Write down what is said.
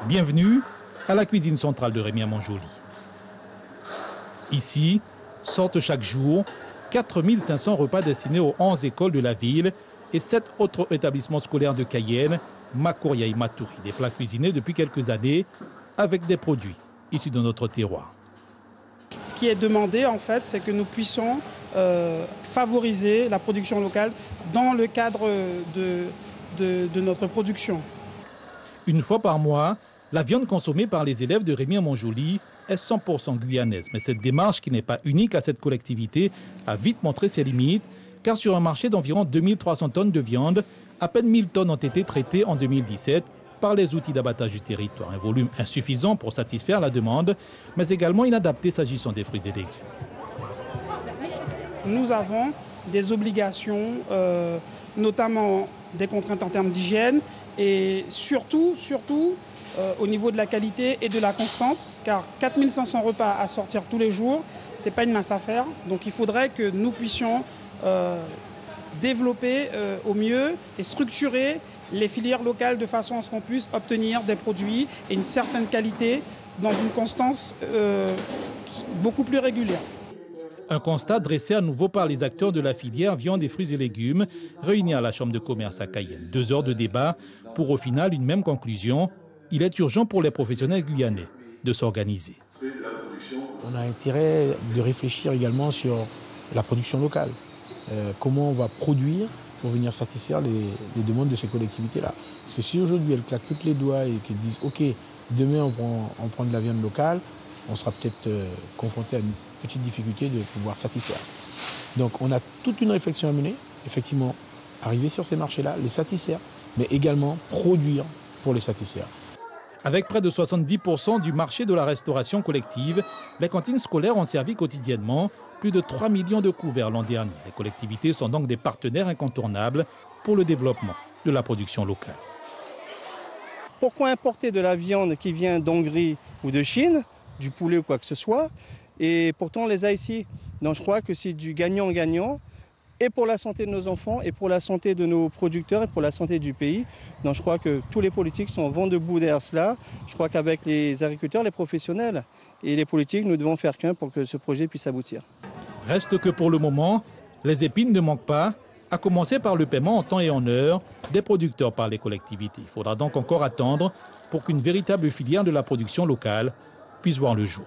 Bienvenue à la cuisine centrale de Rémy-à-Montjoly. Ici sortent chaque jour 4500 repas destinés aux 11 écoles de la ville et 7 autres établissements scolaires de Cayenne, Macoria et Matoury. Des plats cuisinés depuis quelques années avec des produits issus de notre terroir. Ce qui est demandé, en fait, c'est que nous puissions favoriser la production locale dans le cadre de notre production. Une fois par mois, la viande consommée par les élèves de Rémy-à-Montjoly est 100% guyanaise. Mais cette démarche, qui n'est pas unique à cette collectivité, a vite montré ses limites, car sur un marché d'environ 2300 tonnes de viande, à peine 1000 tonnes ont été traitées en 2017 par les outils d'abattage du territoire. Un volume insuffisant pour satisfaire la demande, mais également inadapté s'agissant des fruits et légumes. Nous avons des obligations, notamment des contraintes en termes d'hygiène et surtout au niveau de la qualité et de la constance, car 4500 repas à sortir tous les jours, ce n'est pas une mince affaire. Donc il faudrait que nous puissions développer au mieux et structurer les filières locales de façon à ce qu'on puisse obtenir des produits et une certaine qualité dans une constance beaucoup plus régulière. Un constat dressé à nouveau par les acteurs de la filière viande et fruits et légumes réunis à la Chambre de commerce à Cayenne. 2 heures de débat pour au final une même conclusion. Il est urgent pour les professionnels guyanais de s'organiser. On a intérêt de réfléchir également sur la production locale. Comment on va produire pour venir satisfaire les demandes de ces collectivités-là. Parce que si aujourd'hui elles claquent toutes les doigts et qu'elles disent « Ok, demain on prend de la viande locale », on sera peut-être confronté à une petite difficulté de pouvoir satisfaire. Donc on a toute une réflexion à mener, effectivement, arriver sur ces marchés-là, les satisfaire, mais également produire pour les satisfaire. Avec près de 70% du marché de la restauration collective, les cantines scolaires ont servi quotidiennement plus de 3 millions de couverts l'an dernier. Les collectivités sont donc des partenaires incontournables pour le développement de la production locale. Pourquoi importer de la viande qui vient d'Hongrie ou de Chine, du poulet ou quoi que ce soit, et pourtant on les a ici? Donc je crois que c'est du gagnant-gagnant, et pour la santé de nos enfants, et pour la santé de nos producteurs, et pour la santé du pays. Donc je crois que tous les politiques sont vent debout derrière cela. Je crois qu'avec les agriculteurs, les professionnels et les politiques, nous devons faire qu'un pour que ce projet puisse aboutir. Reste que pour le moment, les épines ne manquent pas, à commencer par le paiement en temps et en heure des producteurs par les collectivités. Il faudra donc encore attendre pour qu'une véritable filière de la production locale puisse voir le jour.